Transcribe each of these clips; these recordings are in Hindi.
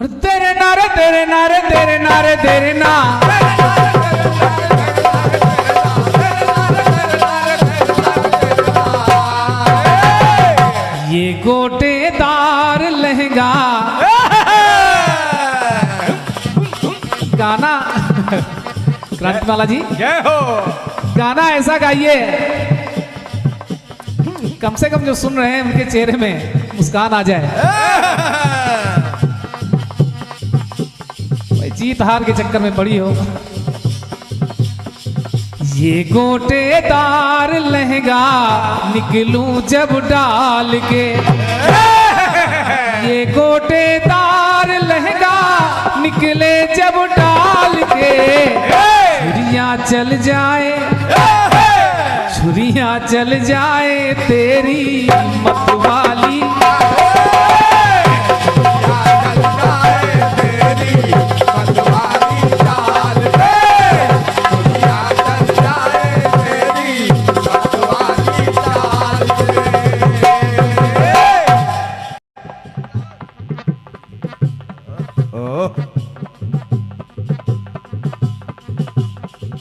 तेरे नारे तेरे नारे तेरे नारे तेरे ना ये गोटेदार लहंगा गाना क्रांतिमाला जी जय हो। गाना ऐसा गाइए कम से कम जो सुन रहे हैं उनके चेहरे में मुस्कान आ जाए। भाई जीत हार के चक्कर में पड़ी हो। ये गोटेदार लहंगा निकलूं जब डाल के, ये गोटेदार लहंगा निकले जब डाल के, छुरियां चल जाए छुरियां चल जाए तेरी मतवाली।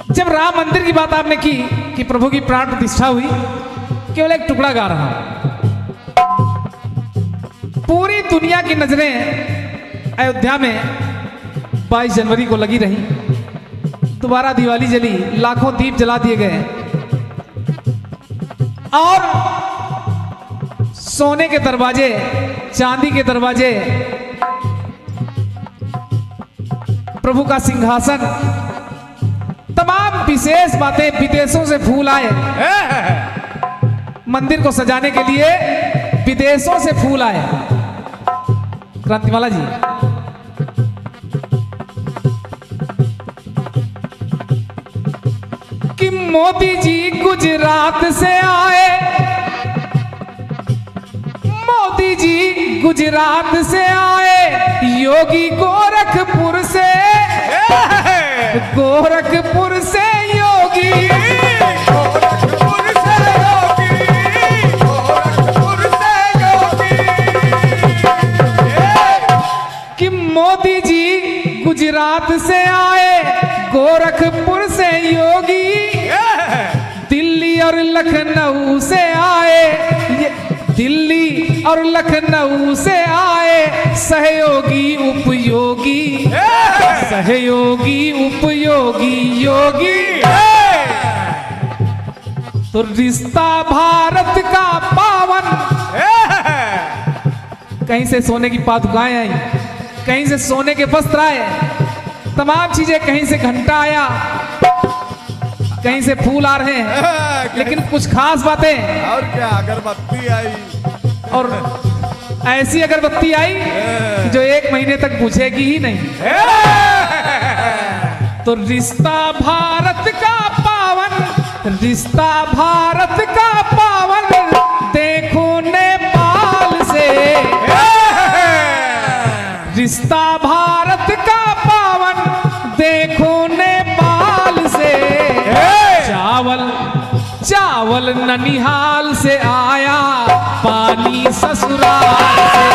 जब राम मंदिर की बात आपने की कि प्रभु की प्राण प्रतिष्ठा हुई, केवल एक टुकड़ा गा रहा हूं। पूरी दुनिया की नजरें अयोध्या में 22 जनवरी को लगी रही। दोबारा दिवाली जली, लाखों दीप जला दिए गए और सोने के दरवाजे, चांदी के दरवाजे, प्रभु का सिंहासन, तमाम विशेष बातें, विदेशों से फूल आए। मंदिर को सजाने के लिए विदेशों से फूल आए। क्रांतिमाला जी कि मोदी जी गुजरात से आए, मोदी जी गुजरात से आए, योगी गोरखपुर से, गोरखपुर से योगी, गोरखपुर से योगी, गोरखपुर से योगी। कि मोदी जी गुजरात से आए, गोरखपुर से योगी, दिल्ली और लखनऊ से आए, दिल्ली और लखनऊ से आए, सहयोगी उपयोगी, सहयोगी उपयोगी योगी। तो रिश्ता भारत का पावन, कहीं से सोने की पादुकाएं आई, कहीं से सोने के वस्त्र आए, तमाम चीजें, कहीं से घंटा आया, कहीं से फूल आ रहे हैं, लेकिन कुछ खास बातें। और क्या, अगरबत्ती आई, और ऐसी अगरबत्ती आई जो 1 महीने तक बुझेगी ही नहीं। तो रिश्ता भारत का पावन, रिश्ता भारत का पावन, देखो नेपाल से, रिश्ता भारत का पावन, देखो नेपाल से। चावल चावल ननिहाल से आया, पानी ससुराल से।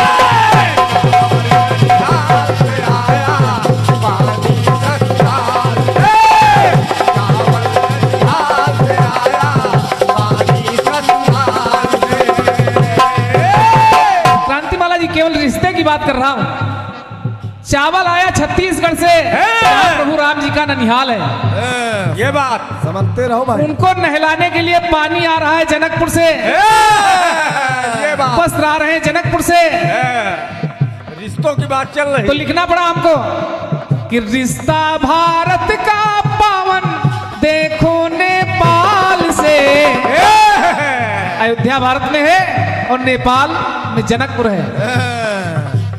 क्रांतिमाला जी केवल रिश्ते की बात कर रहा हूं। चावल आया छत्तीसगढ़ से, प्रभु राम जी का ननिहाल है। ये बात समझते रहो भाई। उनको नहलाने के लिए पानी आ रहा है जनकपुर से, ये बात, वस्त्र आ रहे हैं जनकपुर से। रिश्तों की बात चल रही, तो लिखना पड़ा हमको कि रिश्ता भारत का पावन, देखो नेपाल से। अयोध्या भारत में है और नेपाल में जनकपुर है।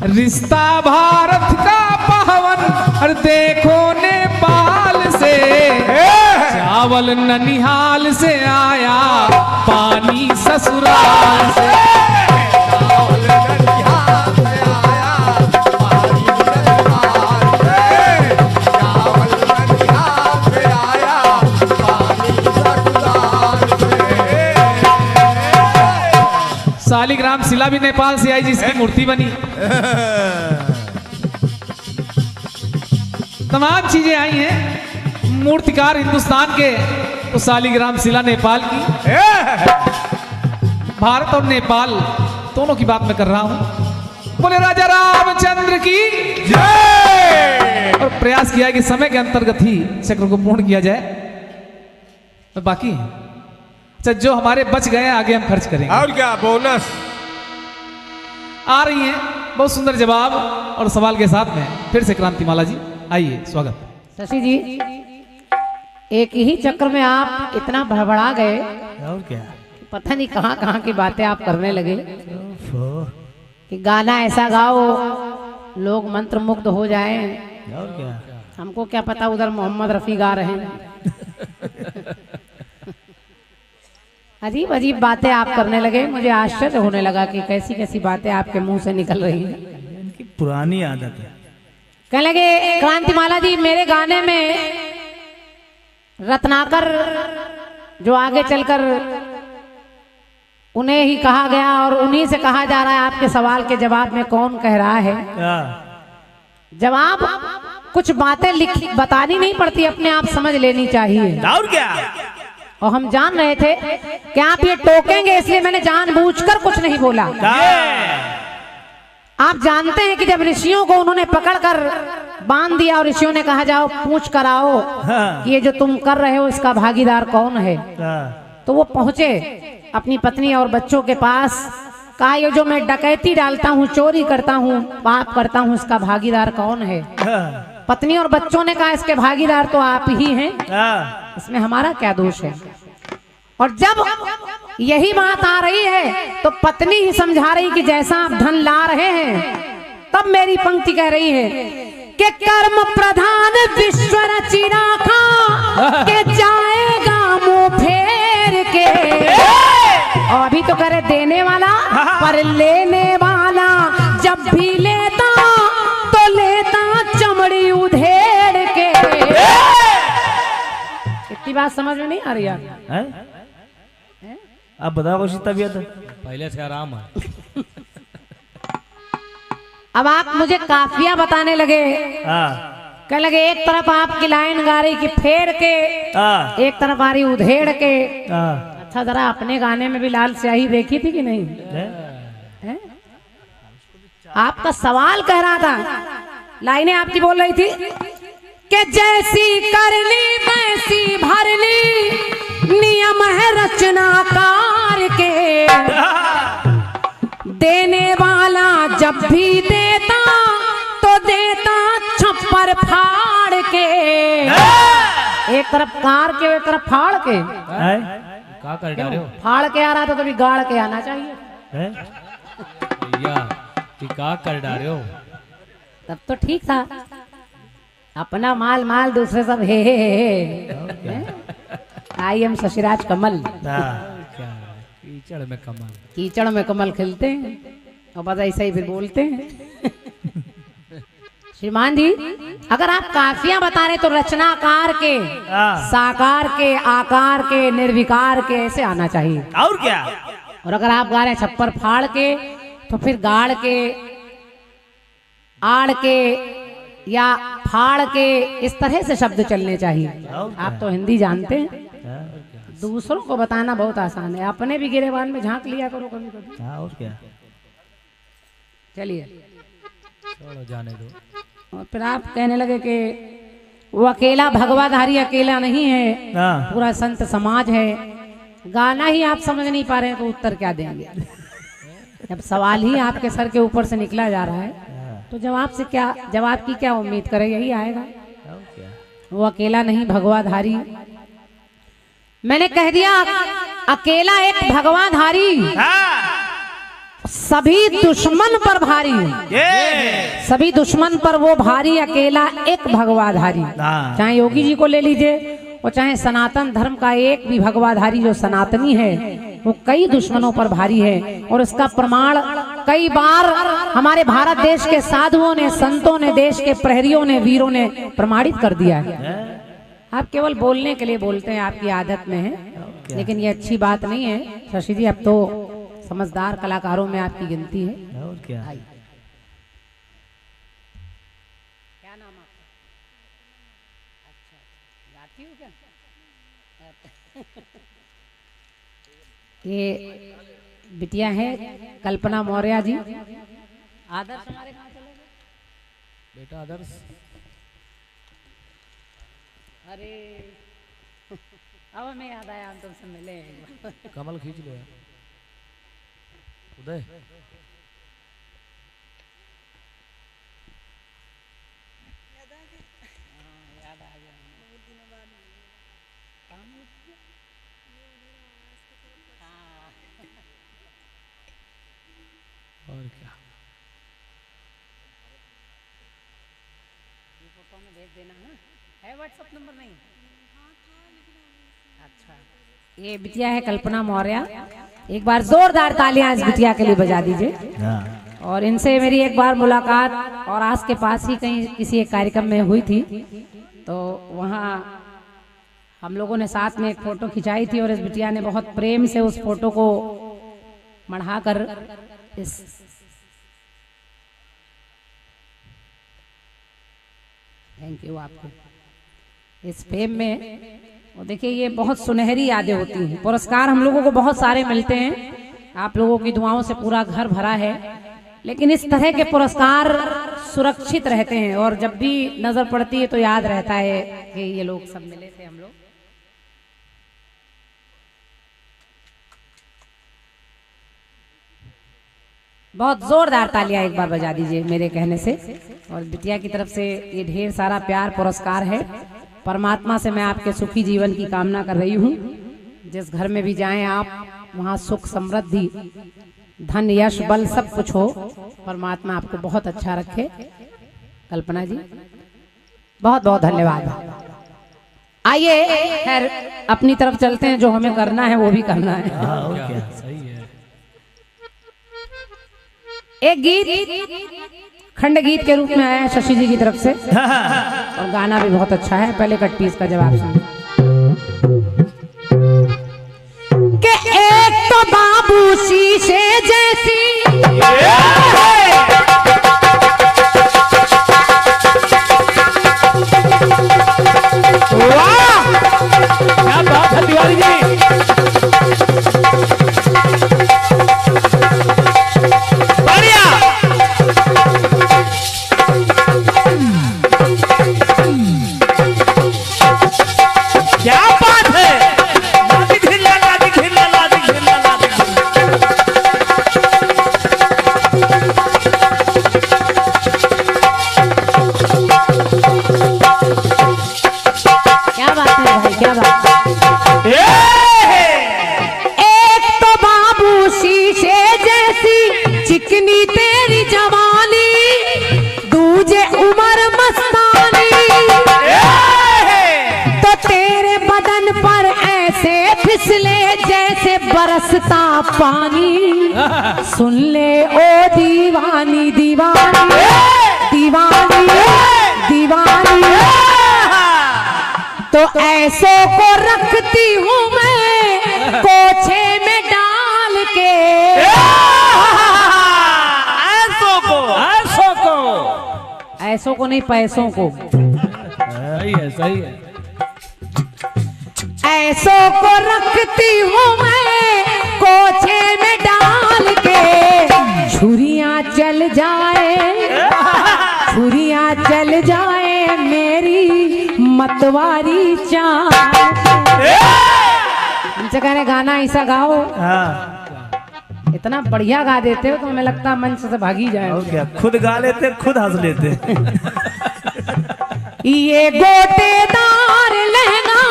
रिश्ता भारत का पावन, और देखो नेपाल से। चावल ननिहाल से आया, पानी ससुराल से। शालिग्राम शिला भी नेपाल से आई, जिसकी मूर्ति बनी। तमाम चीजें आई हैं। मूर्तिकार हिंदुस्तान के तो शालिग्राम शिला नेपाल की, भारत और नेपाल दोनों की बात मैं कर रहा हूं। बोले राजा रामचंद्र की जय। और प्रयास किया कि समय के अंतर्गत ही चक्र को पूर्ण किया जाए। तो बाकी अच्छा जो हमारे बच गए आगे हम खर्च करेंगे। और क्या बोनस आ रही हैं बहुत सुंदर जवाब और सवाल के साथ में फिर से क्रांतिमाला जी आइए, स्वागत। शशि जी, एक ही चक्र में आप इतना भड़बड़ा गए, और क्या पता नहीं कहाँ कहाँ की बातें आप करने लगे कि गाना ऐसा गाओ लोग मंत्र मुग्ध हो जाएं। और क्या हमको क्या पता उधर मोहम्मद रफी गा रहे हैं। अजीब अजीब बातें आप करने लगे। मुझे आश्चर्य होने लगा कि कैसी कैसी बातें आपके मुंह से निकल रही हैं। इनकी पुरानी आदत है। कहने लगे क्रांतिमाला जी, मेरे गाने में रत्नाकर जो आगे चलकर उन्हें ही कहा गया और उन्हीं से कहा जा रहा है, आपके सवाल के जवाब में कौन कह रहा है? जवाब कुछ बातें बतानी नहीं पड़ती, अपने आप समझ लेनी चाहिए। और क्या और हम जान रहे थे कि आप ये टोकेंगे, इसलिए मैंने जानबूझकर कुछ नहीं बोला। आप जानते हैं कि जब ऋषियों को उन्होंने पकड़कर बांध दिया और ऋषियों ने कहा जाओ पूछ कर आओ कि ये जो तुम कर रहे हो इसका भागीदार कौन है, तो वो पहुंचे अपनी पत्नी और बच्चों के पास। कहा ये जो मैं डकैती डालता हूँ, चोरी करता हूँ, पाप करता हूँ, इसका भागीदार कौन है? पत्नी और बच्चों ने कहा इसके भागीदार तो आप ही हैं, इसमें हमारा क्या दोष है? और जब यही बात आ रही है तो पत्नी ही समझा रही कि जैसा आप धन ला रहे हैं, तब मेरी पंक्ति कह रही है कि कर्म प्रधान विश्व रचि राखा के जाएगा मुंह फेर के। और अभी तो करे देने वाला, पर लेने वाला जब भी लेता तो लेता चमड़ी उधेड़ के। इतनी बात समझ में नहीं आ रही यार? आप बताओ कुछ तबीयत पहले से आराम है। अब आप मुझे काफिया बताने लगे। कह लगे एक तरफ आपकी लाइन गा रही कि फेर के, एक तरफ आ रही उधेड़ के। अच्छा जरा अपने गाने में भी लाल स्याही देखी थी कि नहीं? है? आपका सवाल कह रहा था, लाइनें आपकी बोल रही थी कि जैसी करनी वैसी भरनी, नियम है रचनाकार के। देने वाला जब भी देता तो देता छप्पर फाड़ के। एक तरफ कार के एक तरफ फाड़ के। क्या कर रहे हो? फाड़ के आ रहा था तो भी गाड़ के आना चाहिए। भैया क्या कर रहे हो? तब तो ठीक था, अपना माल माल दूसरे सब हे। आई एम शशिराज कमल। कीचड़ में कमल, कीचड़ में कमल खिलते हैं और बस ऐसा ही फिर बोलते हैं। श्रीमान जी, अगर आप काफियां बता रहे तो रचनाकार के, साकार के, आकार के, निर्विकार के ऐसे आना चाहिए। और क्या? और अगर आप गा रहे हैं छप्पर फाड़ के तो फिर गाड़ के, आड़ के या फाड़ के, इस तरह से शब्द चलने चाहिए। आप तो हिंदी जानते हैं, दूसरों को बताना बहुत आसान है, अपने भी गिरेबान में झांक लिया करो कभी कभी। और क्या? चलिए छोड़ो, जाने दो। और फिर आप कहने लगे कि वो अकेला भगवाधारी अकेला नहीं है, पूरा संत समाज है। गाना ही आप समझ नहीं पा रहे हैं तो उत्तर क्या देंगे? जब सवाल ही आपके सर के ऊपर से निकला जा रहा है तो जवाब से क्या, जवाब की क्या उम्मीद करें? यही आएगा, वो अकेला नहीं भगवाधारी। मैंने कह दिया अकेला एक भगवाधारी, सभी दुश्मन पर भारी, सभी दुश्मन पर वो भारी, अकेला एक भगवाधारी। चाहे योगी जी को ले लीजिए और चाहे सनातन धर्म का एक भी भगवाधारी जो सनातनी है वो कई दुश्मनों पर भारी है। और इसका प्रमाण कई बार हमारे भारत देश के साधुओं ने, संतों ने, देश के प्रहरियों ने, वीरों ने प्रमाणित कर दिया है। आप केवल बोलने के लिए बोलते हैं, आपकी आदत में है, लेकिन ये अच्छी बात नहीं है शशि जी। अब तो समझदार कलाकारों में आपकी गिनती है। और क्या? ये बिटिया है कल्पना मौर्य जी। आदर्श हमारे कहाँ चले गए? बेटा आदर्श अरे अब हमें याद आया, हम तुमसे मिले हैं। कमल खींच लो यार। उदय और क्या फोटो में भेज देना है व्हाट्सएप नंबर नहीं? अच्छा, ये बिटिया है कल्पना मौर्य। एक बार जोरदार तालियां इस बिटिया के लिए बजा दीजिए। हाँ। और इनसे मेरी एक बार मुलाकात और आस के पास ही कहीं किसी एक कार्यक्रम में हुई थी, तो वहाँ हम लोगों ने साथ में एक फोटो खिंचाई थी और इस बिटिया ने बहुत प्रेम से उस फोटो को मढ़ाकर इस थैंक यू आपको इस फेम में। और देखिए ये बहुत सुनहरी यादें होती हैं। पुरस्कार हम लोगों को बहुत सारे मिलते हैं, आप लोगों की दुआओं से पूरा घर भरा है, लेकिन इस तरह के पुरस्कार सुरक्षित रहते हैं और जब भी नजर पड़ती है तो याद रहता है कि ये लोग सब मिले थे हम लोग। बहुत जोरदार तालियां एक बार बजा दीजिए मेरे कहने से। और बिटिया की तरफ से ये ढेर सारा प्यार पुरस्कार है। परमात्मा से मैं आपके सुखी जीवन की कामना कर रही हूँ। जिस घर में भी जाएं आप, वहाँ सुख समृद्धि धन यश बल सब कुछ हो। परमात्मा आपको बहुत अच्छा रखे। कल्पना जी बहुत बहुत धन्यवाद। आइए खैर अपनी तरफ चलते हैं, जो हमें करना है वो भी करना है। हाँ, और क्या। सही है। एक गीत खंड गीत के रूप में आया है शशि जी की तरफ से और गाना भी बहुत अच्छा है। पहले कट पीस का जवाब सुनिए। के एक तो बाबू शीशे जैसी क्या बात है तिवारी जी। क्या बात है। लादी खिल्ला, लादी खिल्ला, लादी खिल्ला, लादी खिल्ला। क्या बात है भाई, क्या बात है। एक तो बाबू शीशे जैसी चिकनी तेरी जवानी, दूजे उम्र मस्तानी, तो तेरे बदन पर ऐसे फिसले जैसे बरसता पानी। सुन ले ओ दीवानी दीवानी दीवानी दीवानी, तो ऐसों को रखती हूँ मैं कोछे में डाल के। ऐसों को नहीं, पैसों को। सही है, सही है। ऐसों को रखती हूँ मैं कोछे में डाल के। छुरियां चल जाए, छुरियां चल जाए मेरी मतवारी चाल। हमसे कह रहे गाना ऐसा गाओ। हाँ, इतना बढ़िया गा देते हो तो हमें लगता है मंच से भागी जाए। और क्या, खुद गा लेते खुद हंस लेते। ये गोटेदार लहंगा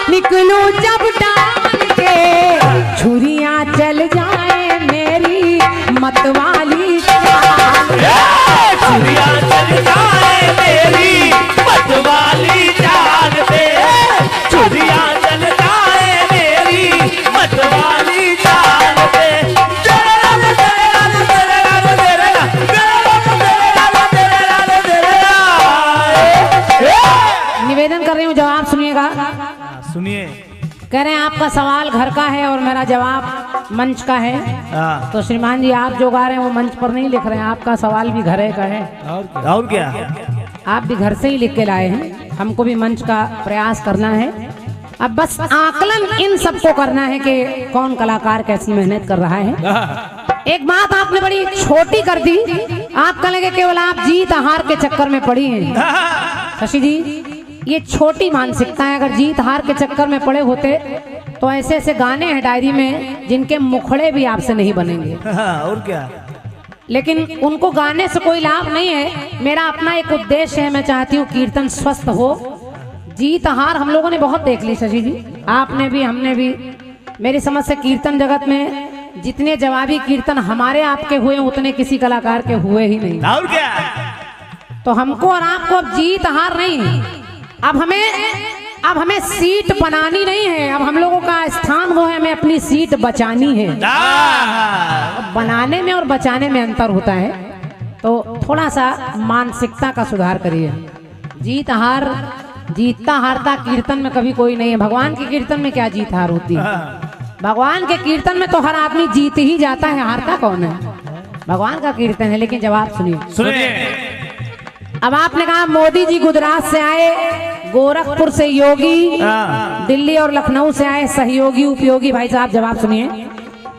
निकलूं जब डाल के, छुरियां चल जाए मेरी मतवाली चाल। छुरियां चल जाए मेरी मतवाली चाल पे, छुरियां चल जाए मेरी मतवाली चाल पे। निवेदन कर रही हूँ, जवाब सुनिएगा। सुनिए। कह रहे हैं आपका सवाल घर का है और मेरा जवाब मंच का है। हाँ, तो श्रीमान जी आप जो गा रहे हैं वो मंच पर नहीं लिख रहे हैं, आपका सवाल भी घरे का है। और क्या। आप भी घर से ही लिख के लाए हैं, हमको भी मंच का प्रयास करना है। अब बस आकलन इन सबको करना है कि कौन कलाकार कैसी मेहनत कर रहा है। एक बात आपने बड़ी छोटी कर दी, आप कहेंगे केवल आप जीत हार के चक्कर में पड़ी हैं। शशि जी, ये छोटी मानसिकता है। अगर जीत हार के चक्कर में पड़े होते तो ऐसे ऐसे गाने हैं डायरी में जिनके मुखड़े भी आपसे नहीं बनेंगे। और क्या, लेकिन उनको गाने से कोई लाभ नहीं है। मेरा अपना एक उद्देश्य है, मैं चाहती हूँ कीर्तन स्वस्थ हो। जीत हार हम लोगों ने बहुत देख ली शशि जी, आपने भी हमने भी। मेरी समझ से कीर्तन जगत में जितने जवाबी कीर्तन हमारे आपके हुए उतने किसी कलाकार के हुए ही नहीं। और क्या, तो हमको और आपको अब जीत हार नहीं, अब हमें सीट बनानी नहीं है। अब हम लोगों का स्थान वो है, हमें अपनी सीट बचानी है। बनाने में और बचाने में अंतर होता है, तो थोड़ा सा मानसिकता का सुधार करिए। जीत हार, जीतता हारता कीर्तन में कभी कोई नहीं है। भगवान के कीर्तन में क्या जीत हार होती है? भगवान के कीर्तन में तो हर आदमी जीत ही जाता है, हारता कौन है? भगवान का कीर्तन है। लेकिन जवाब सुनिए। अब आपने कहा मोदी जी गुजरात से आए, गोरखपुर से योगी, दिल्ली और लखनऊ से आए सहयोगी उपयोगी। भाई साहब जवाब सुनिए।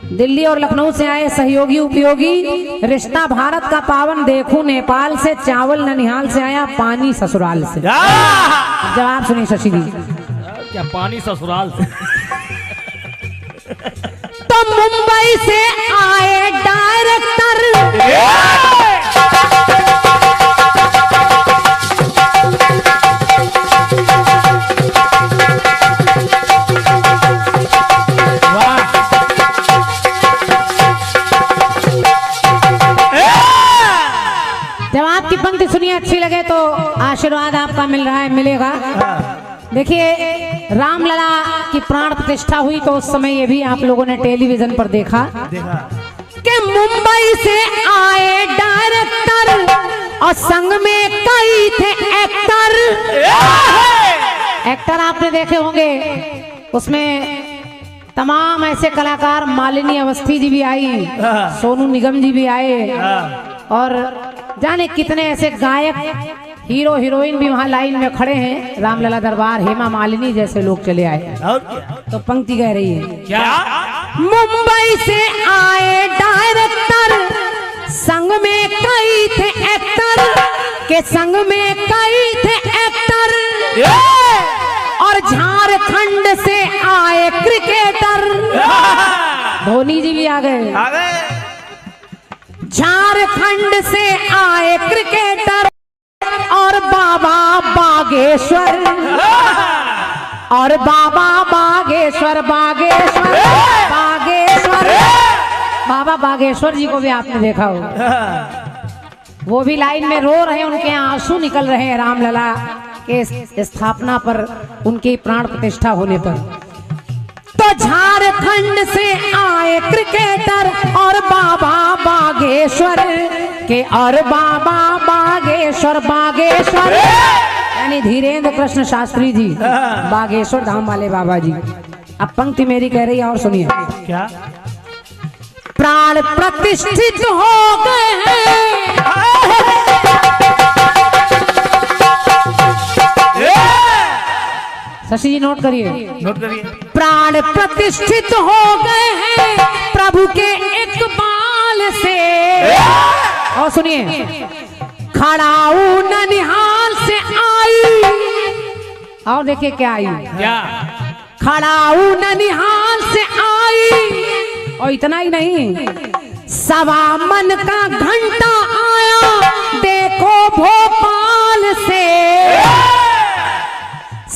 दिल्ली और लखनऊ से आए सहयोगी उपयोगी, रिश्ता भारत का पावन देखूं नेपाल से, चावल ननिहाल से आया, पानी ससुराल से। जवाब सुनिए शशि जी। क्या पानी ससुराल से? तो मुंबई से आए डायरेक्टर, जवाब की पंक्ति सुनिए, अच्छी लगे तो आशीर्वाद आपका मिल रहा है, मिलेगा। देखिए, रामलला की प्राण प्रतिष्ठा हुई तो उस समय ये भी आप लोगों ने टेलीविजन पर देखा कि मुंबई से आए डायरेक्टर और संग में कई थे एक्टर। एक्टर आपने देखे होंगे, उसमें तमाम ऐसे कलाकार, मालिनी अवस्थी जी भी आई, सोनू निगम जी भी आए, और जाने कितने ऐसे गायक, हीरो हीरोइन भी वहां लाइन में खड़े हैं। रामलला दरबार, हेमा मालिनी जैसे लोग चले आए। तो पंक्ति कह रही है क्या, मुंबई से आए डायरेक्टर, संग में कई थे एक्टर, के संग में कई थे एक्टर, और झारखंड से आए क्रिकेटर। धोनी जी भी आ गए। झारखंड से आए क्रिकेटर और बाबा बागेश्वर, और बाबा बागेश्वर, बागेश्वर, बागेश्वर, बाबा बागेश्वर जी को भी आपने देखा हो। वो भी लाइन में रो रहे हैं, उनके आंसू निकल रहे हैं रामलला के स्थापना पर, उनकी प्राण प्रतिष्ठा होने पर। तो झारखंड से आए क्रिकेटर और बाबा बागेश्वर के, और बाबा बागेश्वर, बागेश्वर यानी धीरेन्द्र कृष्ण शास्त्री जी, बागेश्वर धाम वाले बाबा जी। अब पंक्ति मेरी कह रही है, और सुनिए क्या, प्राण प्रतिष्ठित हो गए हैं, शशि जी नोट करिए, नोट करिए। प्राण प्रतिष्ठित हो गए हैं प्रभु के इकबाल से। और सुनिए, खड़ाऊ ननिहाल से आई, और देखिए क्या आई, क्या? खड़ाऊ ननिहाल से आई, और इतना ही नहीं, सवा मन का घंटा आया देखो भोपाल से,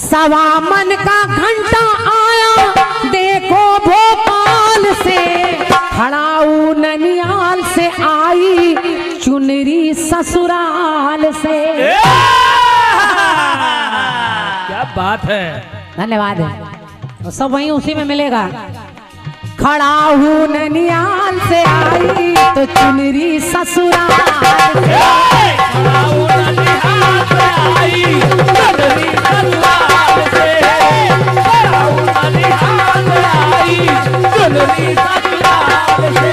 सवा मन का घंटा आया देखो भोपाल से, खड़ाऊ ननिहाल से आई चुनरी ससुराल से। क्या बात है, धन्यवाद है। तो सब वहीं उसी में मिलेगा। खड़ाऊ ननिहाल से आई तो चुनरी ससुराल से, खड़ाऊ ननिहाल से आई चुनरी ससुराल से, खड़ाऊ ननिहाल से आई चुनरी ससुराल से।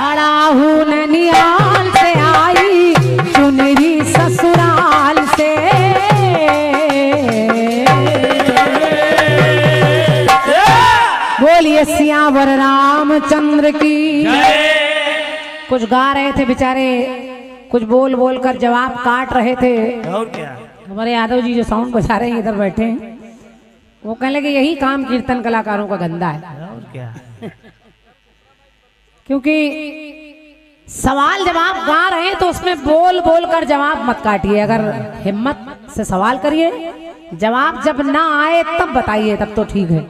खड़ाऊ ननिहाल से थे बेचारे, कुछ बोल बोल कर जवाब काट रहे थे। और क्या? हमारे यादव जी जो साउंड बजा रहे हैं इधर बैठे हैं, वो कहने लगे यही काम कीर्तन कलाकारों का गंदा है। और क्या? क्योंकि सवाल जवाब गा रहे हैं तो उसमें बोल बोल कर जवाब मत काटिए। अगर हिम्मत से सवाल करिए, जवाब जब ना आए तब बताइए, तब तो ठीक है।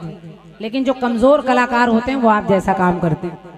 लेकिन जो कमजोर कलाकार होते हैं वो आप जैसा काम करते हैं।